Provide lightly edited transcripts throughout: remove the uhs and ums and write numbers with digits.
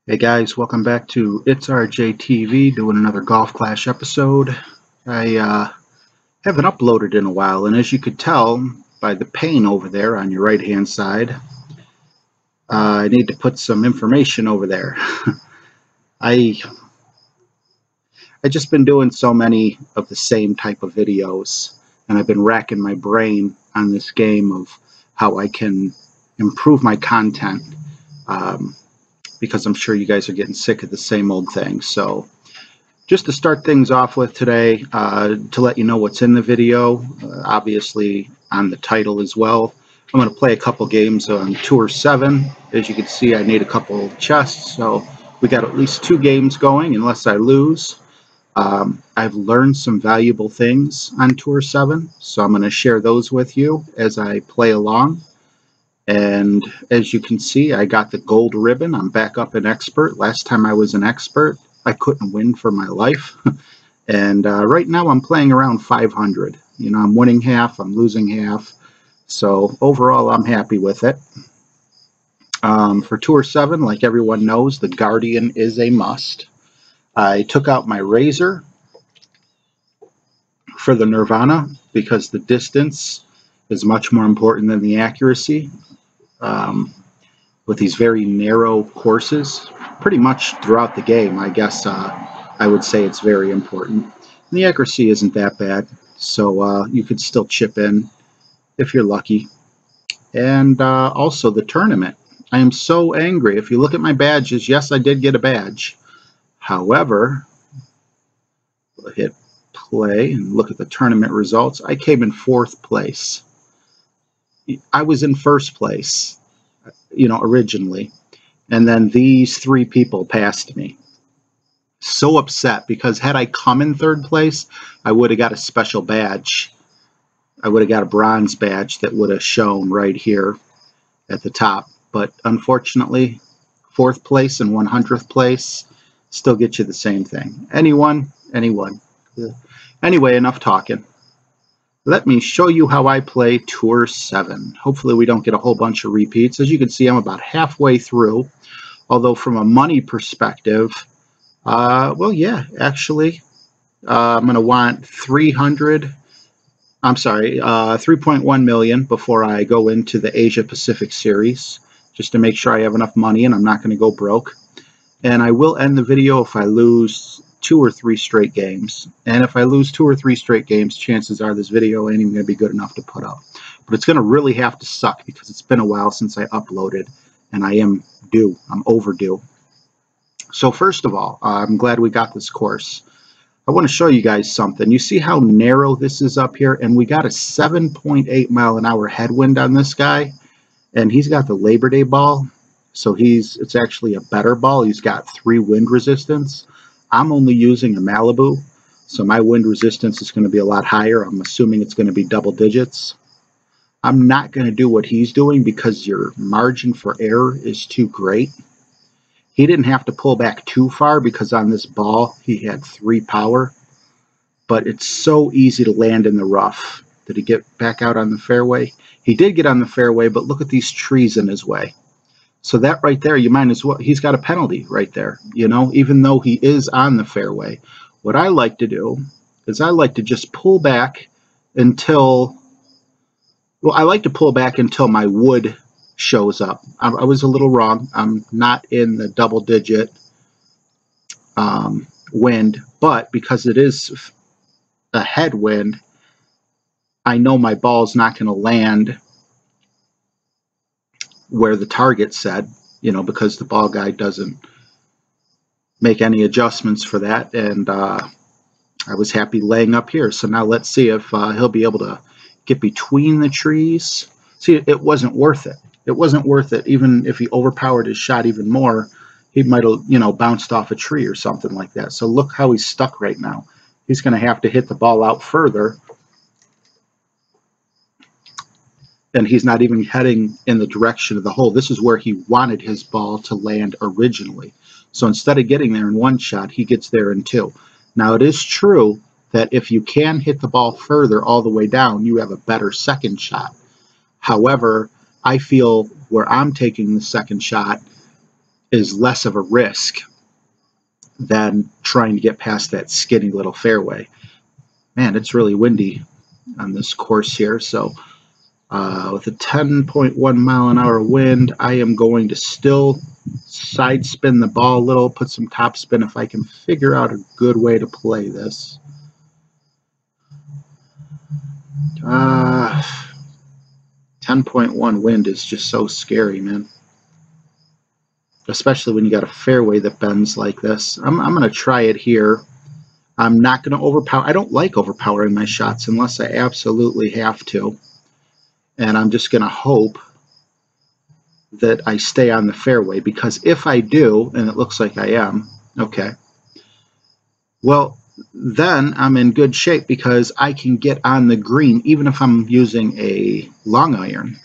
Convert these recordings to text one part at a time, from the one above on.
Hey guys, welcome back to ItsRJTV, doing another Golf Clash episode. I haven't uploaded in a while, and as you could tell by the pane over there on your right hand side, I need to put some information over there. I just been doing so many of the same type of videos, and I've been racking my brain on this game of how I can improve my content. Because I'm sure you guys are getting sick of the same old thing. So just to start things off with today, to let you know what's in the video, obviously on the title as well, I'm going to play a couple games on Tour 7. As you can see, I need a couple chests, so we got at least 2 games going unless I lose. I've learned some valuable things on Tour 7, so I'm going to share those with you as I play along. And as you can see, I got the gold ribbon. I'm back up an expert. Last time I was an expert, I couldn't win for my life. And right now I'm playing around 500. You know, I'm winning half, I'm losing half. So overall, I'm happy with it. For Tour 7, like everyone knows, the Guardian is a must. I took out my Razor for the Nirvana because the distance is much more important than the accuracy. With these very narrow courses, pretty much throughout the game, I guess I would say it's very important. And the accuracy isn't that bad, so you could still chip in if you're lucky. And also the tournament. I am so angry. If you look at my badges, yes, I did get a badge. However, we'll hit play and look at the tournament results. I came in 4th place. I was in 1st place, you know, originally, and then these 3 people passed me. So upset, because had I come in 3rd place, I would have got a special badge. I would have got a bronze badge that would have shown right here at the top. But unfortunately, 4th place and 100th place still get you the same thing. Anyone. Anyway, enough talking. Let me show you how I play Tour 7. Hopefully we don't get a whole bunch of repeats. As you can see, I'm about halfway through. Although from a money perspective, well, yeah, actually, I'm going to want 3.1 million before I go into the Asia Pacific Series, just to make sure I have enough money and I'm not going to go broke. And I will end the video if I lose 2 or 3 straight games. And if I lose 2 or 3 straight games, chances are this video ain't even going to be good enough to put up. But it's going to really have to suck, because it's been a while since I uploaded, and I am due. I'm overdue. So first of all, I'm glad we got this course. I want to show you guys something. You see how narrow this is up here? And we got a 7.8 mile an hour headwind on this guy. And he's got the Labor Day ball. So it's actually a better ball. He's got 3 wind resistance. I'm only using a Malibu, so my wind resistance is going to be a lot higher. I'm assuming it's going to be double digits. I'm not going to do what he's doing because your margin for error is too great. He didn't have to pull back too far because on this ball he had 3 power, but it's so easy to land in the rough. Did he get back out on the fairway? He did get on the fairway, but look at these trees in his way. So that right there, you might as well, he's got a penalty right there, you know, even though he is on the fairway. What I like to do is I like to just pull back until, well, I like to pull back until my wood shows up. I was a little wrong. I'm not in the double digit wind, but because it is a headwind, I know my ball's not going to land where the target said, you know, because the ball guy doesn't make any adjustments for that. And I was happy laying up here. So now let's see if he'll be able to get between the trees. See, it wasn't worth it. It wasn't worth it. Even if he overpowered his shot even more, he might have, you know, bounced off a tree or something like that. So look how he's stuck right now. He's going to have to hit the ball out further. And he's not even heading in the direction of the hole. This is where he wanted his ball to land originally. So instead of getting there in 1 shot, he gets there in 2. Now, it is true that if you can hit the ball further all the way down, you have a better second shot. However, I feel where I'm taking the second shot, is less of a risk than trying to get past that skinny little fairway. Man, it's really windy on this course here, so with a 10.1 mile an hour wind, I am going to still side spin the ball a little, put some top spin if I can figure out a good way to play this. 10.1 wind is just so scary, man. Especially when you got a fairway that bends like this. I'm going to try it here. I'm not going to overpower. I don't like overpowering my shots unless I absolutely have to. And I'm just going to hope that I stay on the fairway, because if I do, and it looks like I am, okay, well, then I'm in good shape because I can get on the green even if I'm using a long iron.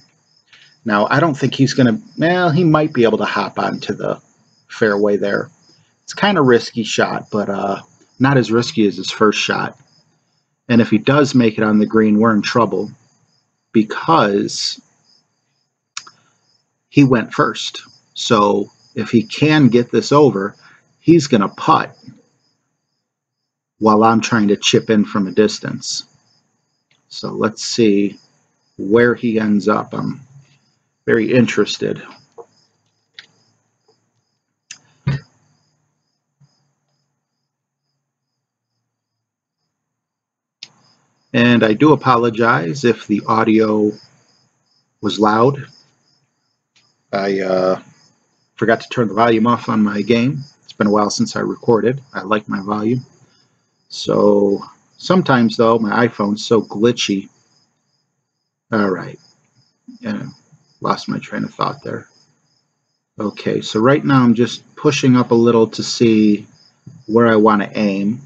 Now, I don't think he's going to, well, he might be able to hop onto the fairway there. It's kind of risky shot, but not as risky as his first shot. And if he does make it on the green, we're in trouble because he went first. So if he can get this over, he's going to putt while I'm trying to chip in from a distance. So let's see where he ends up. I'm very interested. And I do apologize if the audio was loud. I forgot to turn the volume off on my game. It's been a while since I recorded. I like my volume. So sometimes, though, my iPhone's so glitchy. All right. Lost my train of thought there. Okay, so right now I'm just pushing up a little to see where I want to aim.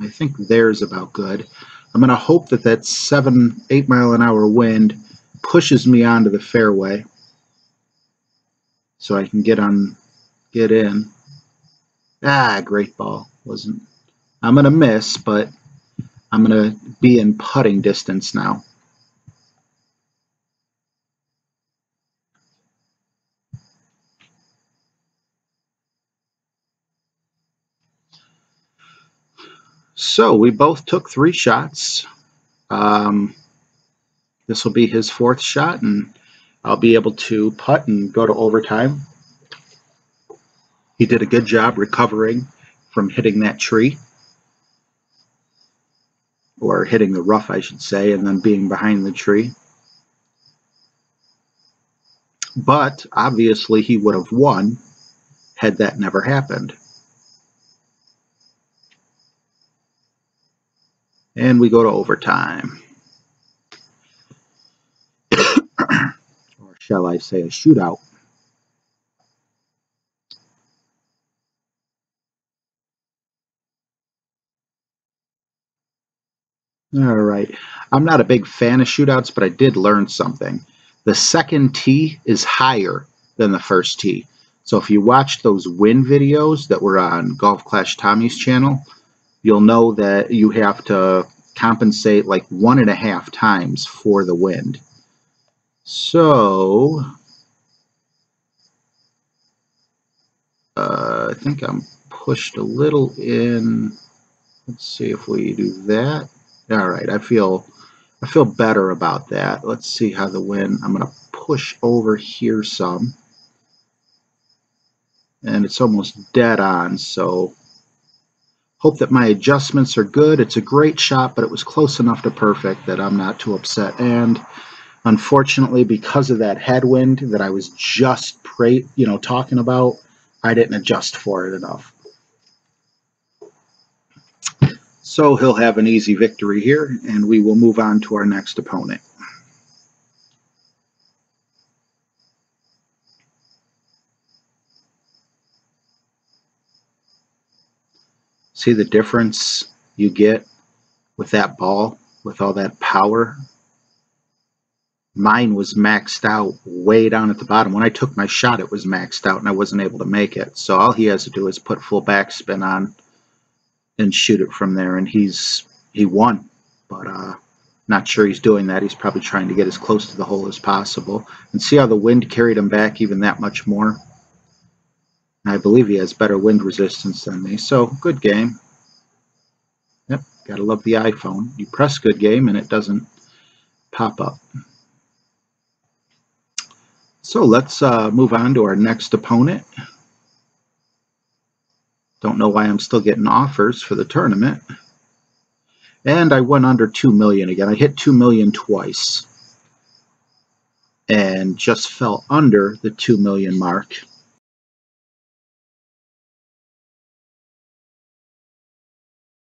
I think there's about good. I'm going to hope that that 7-8 mile an hour wind pushes me onto the fairway so I can get in. Great ball. I'm going to miss, but I'm going to be in putting distance now. So we both took 3 shots. This will be his 4th shot, and I'll be able to putt and go to overtime. He did a good job recovering from hitting that tree, or hitting the rough, I should say, and then being behind the tree. But obviously he would have won had that never happened. And we go to overtime. Or shall I say a shootout. All right. I'm not a big fan of shootouts, but I did learn something. The second tee is higher than the first tee. So if you watched those wind videos that were on Golf Clash Tommy's channel, you'll know that you have to compensate like 1.5 times for the wind. So I think I'm pushed a little in. Let's see if we do that. All right, I feel better about that. Let's see how the wind. I'm going to push over here some, and it's almost dead on. So hope that my adjustments are good. It's a great shot, but it was close enough to perfect that I'm not too upset. And unfortunately, because of that headwind that I was just talking about, I didn't adjust for it enough. So he'll have an easy victory here, and we will move on to our next opponent. See the difference you get with that ball, with all that power? Mine was maxed out way down at the bottom. When I took my shot, it was maxed out, and I wasn't able to make it. So all he has to do is put full backspin on and shoot it from there, and he won. But not sure he's doing that. He's probably trying to get as close to the hole as possible. And see how the wind carried him back even that much more? I believe he has better wind resistance than me, so good game. Yep, gotta love the iPhone. You press good game and it doesn't pop up. So let's move on to our next opponent. Don't know why I'm still getting offers for the tournament. And I went under 2 million again. I hit 2 million twice and just fell under the 2 million mark.